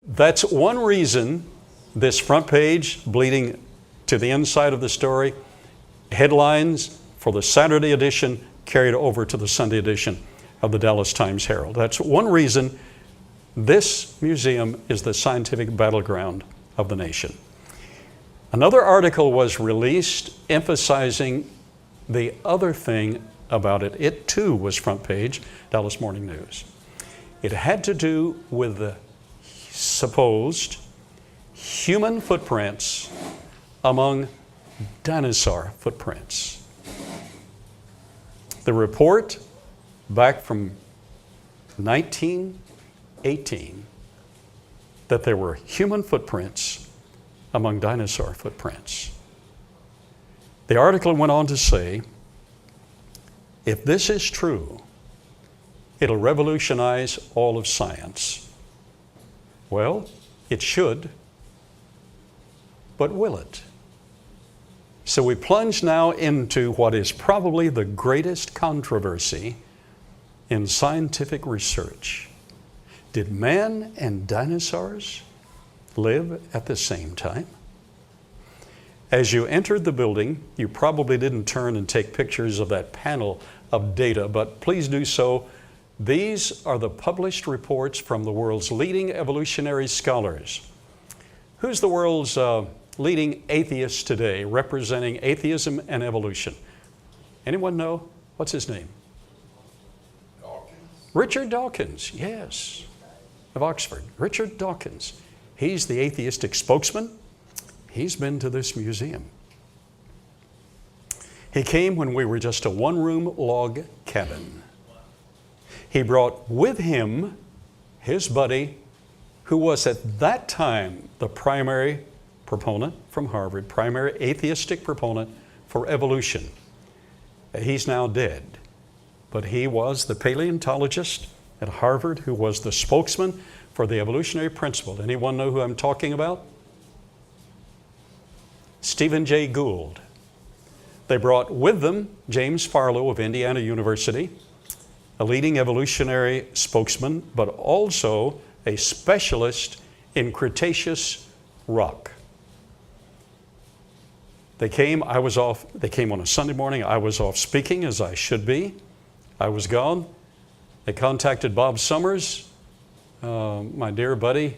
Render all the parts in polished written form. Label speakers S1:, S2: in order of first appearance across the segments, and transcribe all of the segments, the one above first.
S1: That's one reason this front page, bleeding to the inside of the story, headlines for the Saturday edition carried over to the Sunday edition of the Dallas Times-Herald. That's one reason this museum is the scientific battleground of the nation. Another article was released emphasizing the other thing about it. It too was front page, Dallas Morning News. It had to do with the supposed human footprints among dinosaur footprints. The report back from 1918 that there were human footprints among dinosaur footprints. The article went on to say, if this is true, it'll revolutionize all of science. Well, it should, but will it? So we plunge now into what is probably the greatest controversy in scientific research. Did man and dinosaurs live at the same time? As you entered the building, you probably didn't turn and take pictures of that panel of data, but please do so. These are the published reports from the world's leading evolutionary scholars. Who's the world's leading atheist today, representing atheism and evolution? Anyone know? What's his name?
S2: Dawkins.
S1: Richard Dawkins, yes, of Oxford. Richard Dawkins. He's the atheistic spokesman. He's been to this museum. He came when we were just a one-room log cabin. He brought with him his buddy, who was at that time the primary proponent from Harvard, primary atheistic proponent for evolution. He's now dead, but he was the paleontologist at Harvard who was the spokesman for the evolutionary principle. Anyone know who I'm talking about? Stephen Jay Gould. They brought with them James Farlow of Indiana University, a leading evolutionary spokesman, but also a specialist in Cretaceous rock. They came on a Sunday morning. I was off speaking, as I should be. I was gone. They contacted Bob Summers, my dear buddy.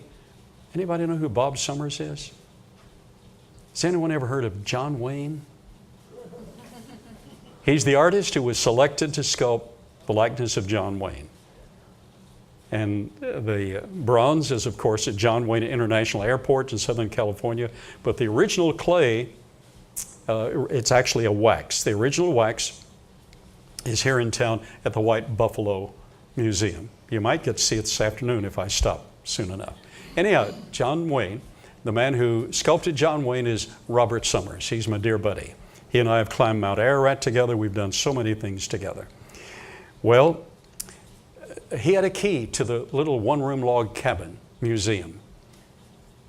S1: Anybody know who Bob Summers is? Has anyone ever heard of John Wayne? He's the artist who was selected to sculpt the likeness of John Wayne. And the bronze is, of course, at John Wayne International Airport in Southern California. But the original clay, it's actually a wax. The original wax is here in town at the White Buffalo Museum. You might get to see it this afternoon if I stop soon enough. Anyhow, John Wayne, the man who sculpted John Wayne is Robert Summers. He's my dear buddy. He and I have climbed Mount Ararat together. We've done so many things together. Well, he had a key to the little one-room log cabin museum.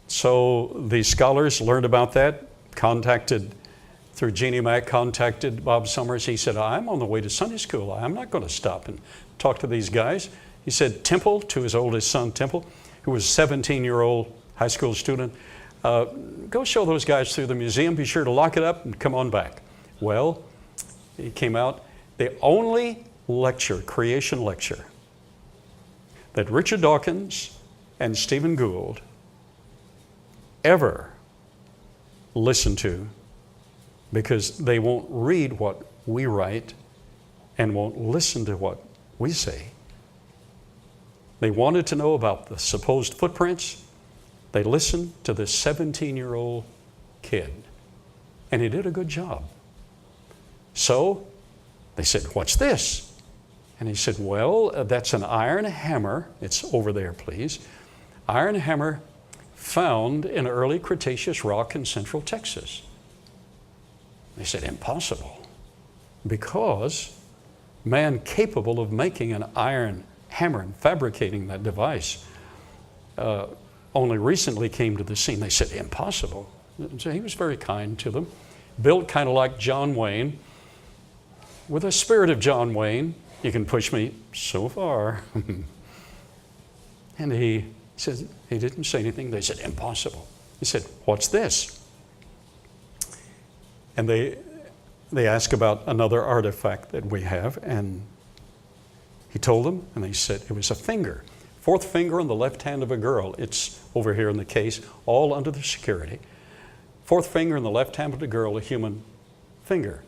S1: So the scholars learned about that, through Jeannie Mack, contacted Bob Summers. He said, I'm on the way to Sunday school. I'm not going to stop and talk to these guys. He said, Temple, to his oldest son, Temple, who was a 17-year-old high school student, go show those guys through the museum. Be sure to lock it up and come on back. Well, he came out. The only lecture, creation lecture, that Richard Dawkins and Stephen Gould ever listened to, because they won't read what we write and won't listen to what we say. They wanted to know about the supposed footprints. They listened to this 17-year-old kid, and he did a good job. So they said, what's this? And he said, well, that's an iron hammer. It's over there, please. Iron hammer found in early Cretaceous rock in central Texas. They said, impossible, because man capable of making an iron hammer and fabricating that device only recently came to the scene. They said, impossible. So he was very kind to them, built kind of like John Wayne, with a spirit of John Wayne. You can push me so far. And he He said, he didn't say anything. They said, impossible. He said, what's this? And they asked about another artifact that we have, and he told them, and they said it was a finger. Fourth finger on the left hand of a girl. It's over here in the case, all under the security. Fourth finger in the left hand of a girl, a human finger,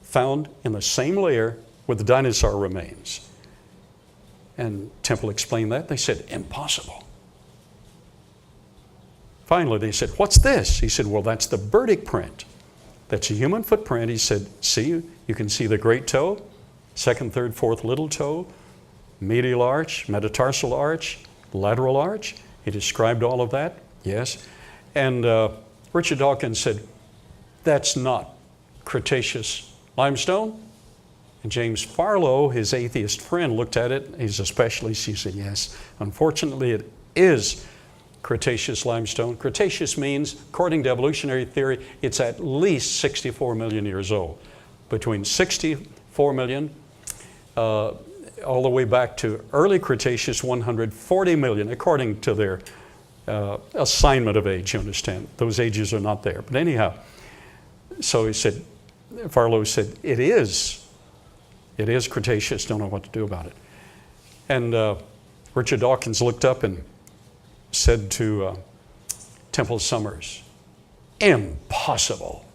S1: found in the same layer with the dinosaur remains. And Temple explained that. They said, impossible. Finally, they said, what's this? He said, well, that's the Burdick print. That's a human footprint. He said, see, you can see the great toe, second, third, fourth little toe, medial arch, metatarsal arch, lateral arch. He described all of that, yes. And Richard Dawkins said, that's not Cretaceous limestone. And James Farlow, his atheist friend, looked at it. He's a specialist. He said, yes, unfortunately it is Cretaceous limestone. Cretaceous means, according to evolutionary theory, it's at least 64 million years old. Between 64 million, all the way back to early Cretaceous, 140 million, according to their assignment of age, you understand. Those ages are not there. But anyhow, so he said, Farlow said, it is Cretaceous, don't know what to do about it. And Richard Dawkins looked up and said to Temple Summers, impossible.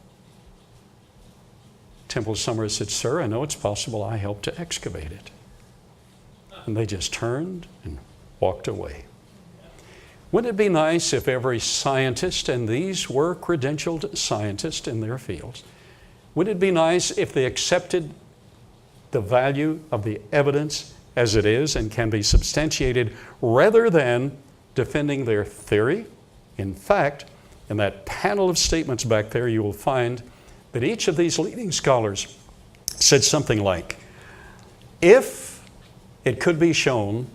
S1: Temple Summers said, sir, I know it's possible. I helped to excavate it. And they just turned and walked away. Wouldn't it be nice if every scientist, and these were credentialed scientists in their fields, wouldn't it be nice if they accepted the value of the evidence as it is and can be substantiated rather than defending their theory? In fact, in that panel of statements back there, you will find that each of these leading scholars said something like, if it could be shown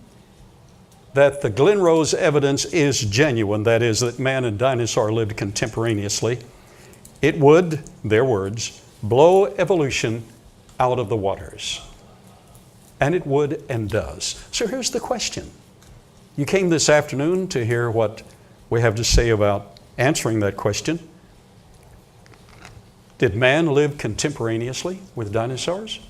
S1: that the Glen Rose evidence is genuine, that is, that man and dinosaur lived contemporaneously, it would, their words, blow evolution out of the waters. And it would and does. So here's the question. You came this afternoon to hear what we have to say about answering that question. Did man live contemporaneously with dinosaurs?